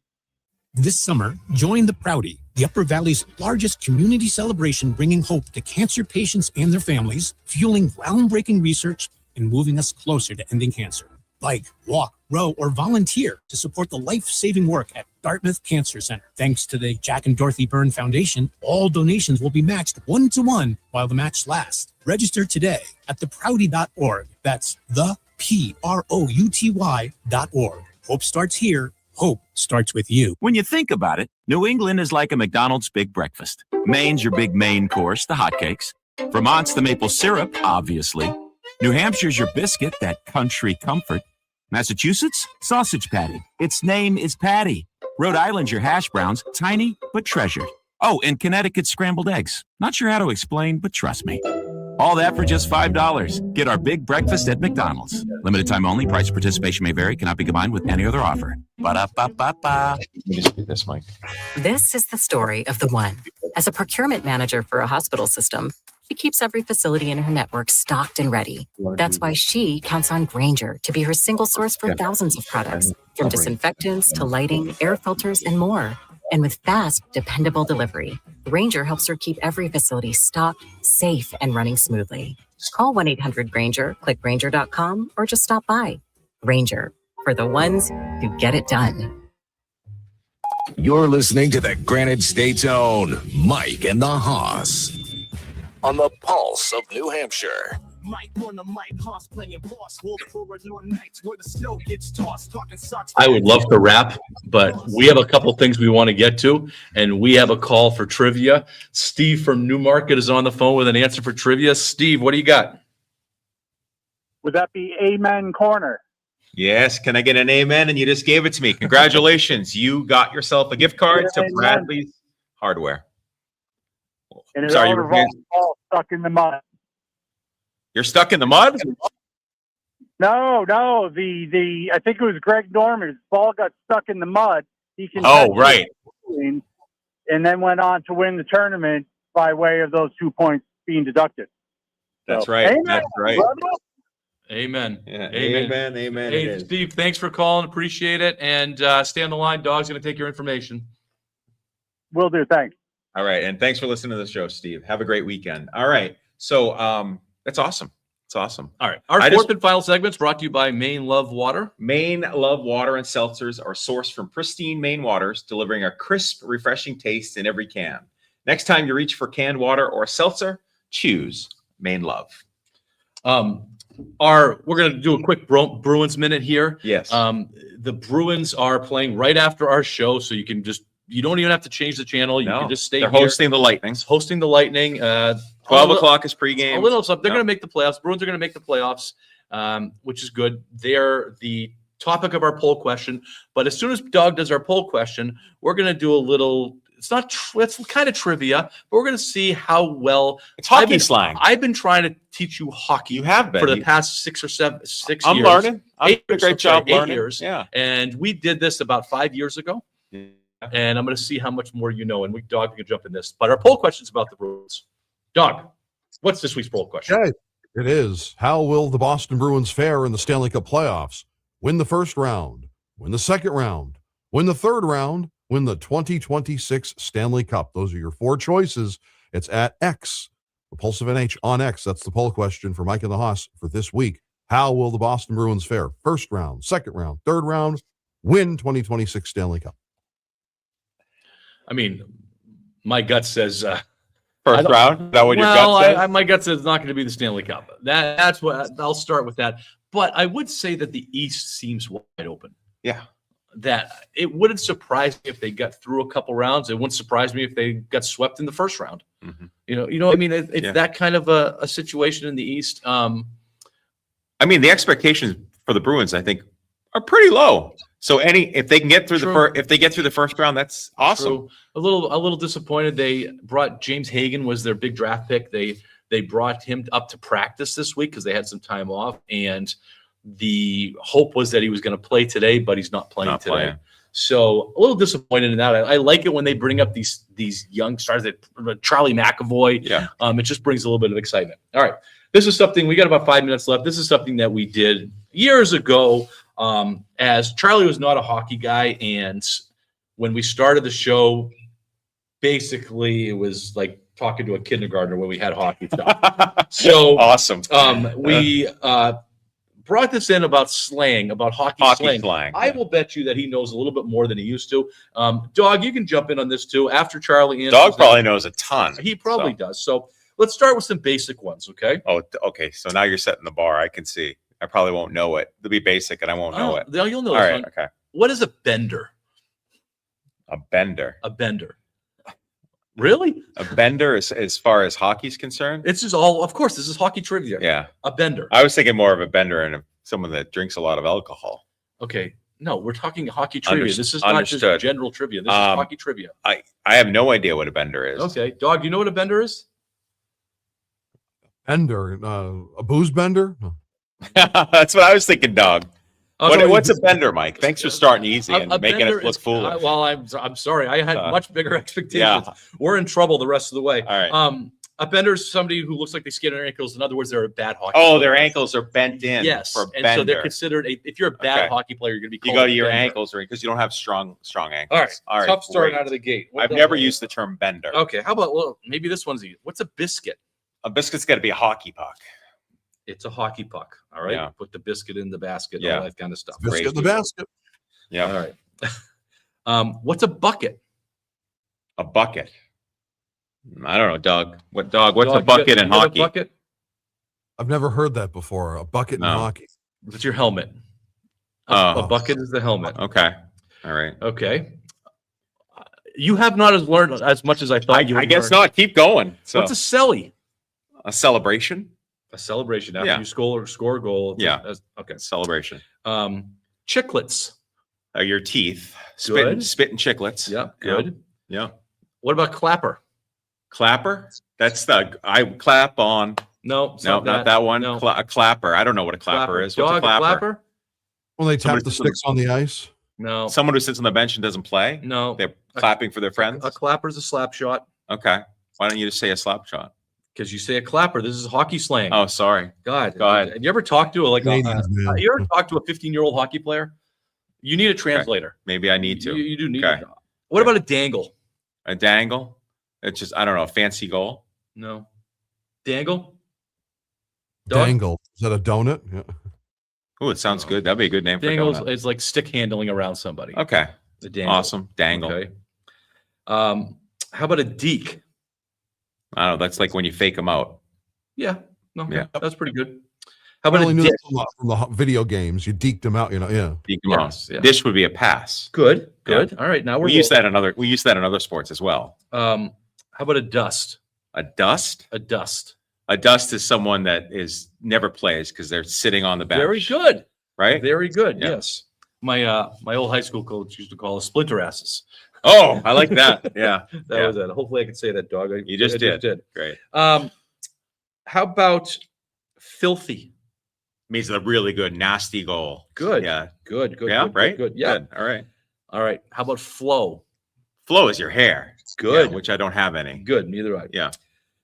This summer, join the Proudy, the Upper Valley's largest community celebration, bringing hope to cancer patients and their families, fueling groundbreaking research, and moving us closer to ending cancer. Bike, walk, row, or volunteer to support the life-saving work at Dartmouth Cancer Center. Thanks to the Jack and Dorothy Byrne Foundation, all donations will be matched 1-to-1 while the match lasts. Register today at theproudy.org. That's theprouty.org. Hope starts here. Hope starts with you.
When you think about it, New England is like a McDonald's big breakfast. Maine's your big main course, the hotcakes. Vermont's the maple syrup, obviously. New Hampshire's your biscuit, that country comfort. Massachusetts, sausage patty. Its name is Patty. Rhode Island's your hash browns, tiny but treasured. Oh, and Connecticut's scrambled eggs. Not sure how to explain, but trust me.
All that for just $5. Get our big breakfast at McDonald's. Limited time only. Price and participation may vary. Cannot be combined with any other offer. Ba-da-ba-ba-ba.
Let me just do this, Mike.
This is the story of the one. As a procurement manager for a hospital system, she keeps every facility in her network stocked and ready. That's why she counts on Grainger to be her single source for thousands of products, from disinfectants to lighting, air filters, and more. And with fast, dependable delivery, Grainger helps her keep every facility stocked, safe, and running smoothly. Call 1-800-GRAINGER, click Grainger.com, or just stop by. Grainger, for the ones who get it done.
You're listening to the Granite State's own Mike and the Hoss on the Pulse of New Hampshire.
Mike on the mic, Hoss playing boss. Wolf for nights where the snow gets tossed. Talking sucks.
I would love to wrap, but we have a couple things we want to get to, and we have a call for trivia. Steve from Newmarket is on the phone with an answer for trivia. Steve, what do you got?
Would that be Amen Corner?
Yes. Can I get an amen? And you just gave it to me. Congratulations. You got yourself a gift card to
Amen.
Bradley's Hardware.
And it
Sorry,
all
you were
revolves all stuck in the mud.
You're stuck in the mud?
No. The I think it was Greg Norman. His ball got stuck in the mud. He can.
Right.
And then went on to win the tournament by way of those 2 points being deducted.
That's
So,
right.
amen,
That's right.
brother.
Amen.
Yeah,
Amen.
Amen.
Hey,
it is.
Steve, thanks for calling. Appreciate it. And stay on the line. Dog's going to take your information.
Will do. Thanks.
All right. And thanks for listening to the show, Steve. Have a great weekend. All right. So that's awesome. It's awesome.
All right. Our fourth and final segment is brought to you by Maine Love Water.
Maine Love Water and seltzers are sourced from pristine Maine waters, delivering a crisp, refreshing taste in every can. Next time you reach for canned water or seltzer, choose Maine Love.
We're going to do a quick Bruins minute here.
Yes.
The Bruins are playing right after our show, so you don't even have to change the channel. You can just stay
They're
here.
hosting the Lightning.
Hosting the Lightning.
12 o'clock is pregame.
A little something. They're going to make the playoffs. Bruins are going to make the playoffs, which is good. They're the topic of our poll question. But as soon as Doug does our poll question, we're going to do a little. It's kind of trivia, but we're going to see how well
it's hockey slang.
I've been trying to teach you hockey.
You have been
for the past 6 years.
I'm learning. I'm doing a great job
8
learning.
years.
Yeah.
And we did this about 5 years ago.
Yeah.
And I'm going to see how much more you know. And Dog, you can jump in this. But our poll question is about the Bruins. Dog, what's this week's poll question?
Okay. It is, how will the Boston Bruins fare in the Stanley Cup playoffs? Win the first round, win the second round, win the third round, win the 2026 Stanley Cup. Those are your four choices. It's at X, the Pulse of NH on X. That's the poll question for Mike and the Hoss for this week. How will the Boston Bruins fare? First round, second round, third round, win 2026 Stanley Cup.
I mean, my gut says
first round. Is that what your gut says?
My gut says it's not going to be the Stanley Cup. That's what I'll start with that. But I would say that the East seems wide open.
Yeah.
That it wouldn't surprise me if they got through a couple rounds. It wouldn't surprise me if they got swept in the first round.
Mm-hmm.
You know. I mean, it's that kind of a situation in the East.
I mean, the expectations for the Bruins, I think, are pretty low. So if they can get through the first round, that's awesome.
True. A little disappointed. They brought James Hagan was their big draft pick. They brought him up to practice this week because they had some time off, and the hope was that he was going to play today, but he's not playing today. So a little disappointed in that. I like it when they bring up these young stars, that Charlie McAvoy.
Yeah.
It just brings a little bit of excitement. All right. This is something, we got about 5 minutes left. This is something that we did years ago. As Charlie was not a hockey guy, and when we started the show, basically it was like talking to a kindergartner when we had hockey stuff. So
awesome.
We brought this in about slang, about hockey slang. I will bet you that he knows a little bit more than he used to. Dog, you can jump in on this too. After Charlie answers,
Dog probably knows a ton.
He probably does. So let's start with some basic ones, okay?
Oh, okay. So now you're setting the bar. I can see. I probably won't know it. It'll be basic, and I won't know it.
You'll know
All
this
right.
one.
Okay.
What is a bender?
A bender.
A bender. Really?
A bender as far as hockey's concerned?
It's just all, of course, this is hockey trivia.
Yeah.
A bender.
I was thinking more of a bender and someone that drinks a lot of alcohol.
Okay. No, we're talking hockey trivia. This is not
Understood.
just general trivia. This is hockey trivia.
I have no idea what a bender is.
Okay. Dog, you know what a bender is?
Bender, a booze bender? No.
That's what I was thinking, dog.
Also,
What's a bender, Mike? Thanks for starting easy and making
bender
it look
is-
foolish.
well, I'm sorry. I had much bigger expectations.
Yeah.
We're in trouble the rest of the way.
All right.
A bender is somebody who looks like they skate on their ankles. In other words, they're a bad hockey
Oh,
player.
their ankles are bent in.
Yes,
for
and
bender.
so they're considered if you're a bad
Okay.
hockey player, you're going to be
You
called
go to
a
your
bender.
ankles, or because you don't have strong ankles.
All right. Tough start
great.
out of the gate. What
I've
the
never
hell?
used the term bender.
Okay, how about maybe this one's easy. What's a biscuit?
A biscuit's got to be a hockey puck.
It's a hockey puck. All right.
Yeah.
Put the biscuit in the basket.
Yeah.
All that kind of stuff.
Biscuit in the basket.
Yeah.
All right. What's a bucket?
A bucket. I don't know, Doug. What's a
Dog,
bucket
you
in
got a
hockey?
bucket?
I've never heard that before. A bucket in
No.
hockey.
It's your helmet.
Oh.
A bucket is the helmet.
Okay. All right.
Okay. You have not learned as much as I thought you would
I guess
learn.
not. Keep going. So
What's a celly?
a celebration?
A celebration after
Yeah.
you score a goal.
Yeah.
Okay.
Celebration.
Chiclets.
Your teeth.
Good.
Spitting chiclets.
Yeah. Good.
Yeah.
What about clapper?
Clapper? That's I clap on.
No. It's
No, not that one.
No.
A clapper. I don't know what a clapper is. What's
Dog,
a clapper?
clapper?
When they tap
Somebody
the
sits on the-
sticks on the ice.
No.
Someone who sits on the bench and doesn't play?
No.
They're clapping for their friends?
A clapper is a slap shot.
Okay. Why don't you just say a slap shot?
Because you say a clapper. This is hockey slang.
Oh, sorry.
God.
Go ahead.
Have you ever talked to
Canadians, man.
you ever talked to a 15-year-old hockey player? You need a translator.
Maybe I need to.
You do need
Okay.
it. What about a dangle?
A dangle? It's just, I don't know, a fancy goal?
No. Dangle? Dog?
Dangle. Is that a donut? Yeah.
Oh, it sounds good. That'd be a good name for a
Dangle
donut.
is like stick handling around somebody.
Okay.
The dangle.
Awesome. Dangle.
Okay. How about a deke?
I don't know. That's like when you fake them out.
Yeah. No,
Yeah.
that's pretty good. How
I
about
only
a
knew
dish?
that from the video games. You deked them out, Yeah.
Deke 'em out.
Yes, yeah.
Dish would be a pass.
Good.
Yeah.
Good. All right. Now
We use that in other sports as well.
How about a dust?
A dust?
A dust.
A dust is someone that never plays because they're sitting on the bench.
Very good.
Right?
Very good.
Yeah.
Yes. My old high school coach used to call us splinter asses.
Oh, I like that. Yeah.
That
Yeah.
was it. Hopefully I can say that, dog.
You just
I
did. Great.
How about filthy?
Means a really good, nasty goal.
Good.
Yeah.
Good. Good.
Yeah,
good,
right?
Good. Yeah.
Good. All right.
All right. How about flow?
Flow is your hair.
Good.
Yeah, which I don't have any.
Good. Neither do I.
Yeah.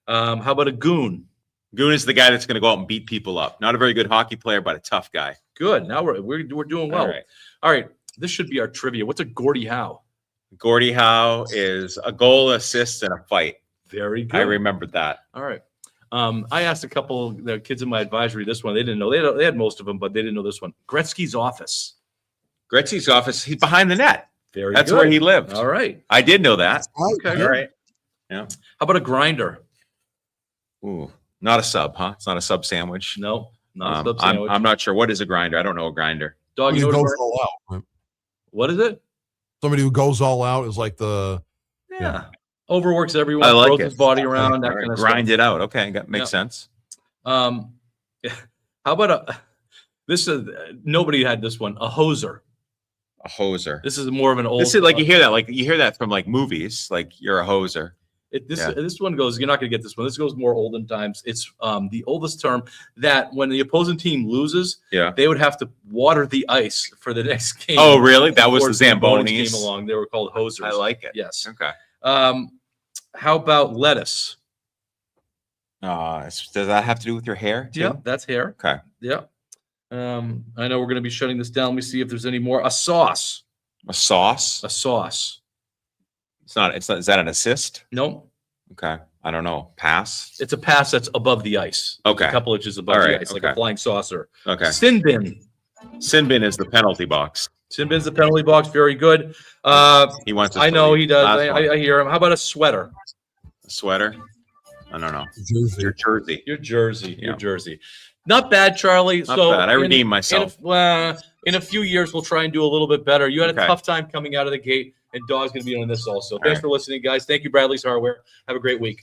How about a goon?
Goon is the guy that's going to go out and beat people up. Not a very good hockey player, but a tough guy.
Good. Now we're doing well.
All right.
All right. This should be our trivia. What's a Gordie Howe?
Gordie Howe is a goal, assist, and a fight.
Very good.
I remembered that.
All right. I asked a couple of the kids in my advisory this one. They didn't know. They had most of them, but they didn't know this one. Gretzky's office.
Gretzky's office, he's behind the net.
Very
That's
good.
where he lived.
All right.
I did know that.
Okay.
All right. Yeah.
How about a grinder?
Ooh, not a sub, huh? It's not a sub sandwich.
No, not a sub sandwich.
I'm not sure. What is a grinder? I don't know a grinder.
Dog,
Somebody
you
who
know
goes
what
all out. Right?
what is it?
Somebody who goes all out is like the
Yeah. Overworks everyone,
I like
throws
it.
his body around,
All
that
right,
kind of
grind
stuff.
it out. Okay, that makes
Yeah.
sense.
How about this is nobody had this one, a hoser.
A hoser.
This is more of an old
This is like you hear that from like movies, like you're a hoser. Yeah.
This one goes, you're not going to get this one. This goes more olden times. It's the oldest term that when the opposing team loses,
Yeah.
they would have to water the ice for the next game.
Oh, really? That was
Before
the Zambonis?
came along. They were called hosers.
I like it.
Yes.
Okay.
How about lettuce?
Does that have to do with your hair? Too?
Yeah, that's hair.
Okay.
Yeah. I know we're going to be shutting this down. Let me see if there's any more. A sauce.
A sauce?
A sauce.
It's not. Is that an assist?
Nope.
Okay. I don't know. Pass.
It's a pass that's above the ice.
Okay.
A couple inches above
All
the
right,
ice, like
okay.
a flying saucer.
Okay.
Sin bin.
Sin bin is the penalty box.
Sin bin's the penalty box. Very good.
He wants. us
I
to
know
leave.
he does.
Last one.
I hear him. How about a sweater?
A sweater. I don't know.
Jersey.
Your jersey.
Your jersey. Your
Yeah.
jersey. Not bad, Charlie.
Not
so
bad. I redeemed myself.
In a few years, we'll try and do a little bit better. You had a
Okay.
tough time coming out of the gate, and Dog's going to be on this also.
All
Thanks
right.
for listening, guys. Thank you, Bradley's Hardware. Have a great week.